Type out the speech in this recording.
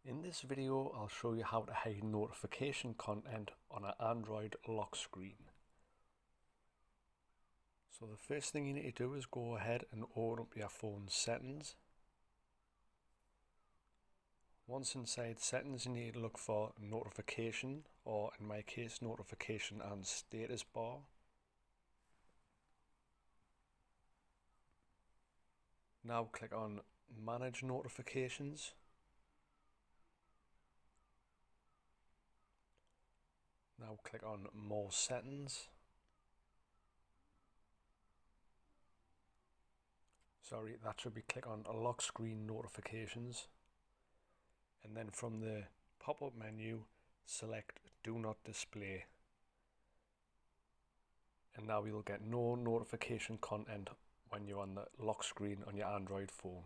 In this video, I'll show you how to hide notification content on an Android lock screen. So the first thing you need to do is go ahead and open up your phone's settings. Once inside settings, you need to look for notification, or in my case, notification and status bar. Now click on manage notifications. Now click on more settings. That should be click on lock screen notifications. And then from the pop-up menu, select do not display. And now you'll get no notification content when you're on the lock screen on your Android phone.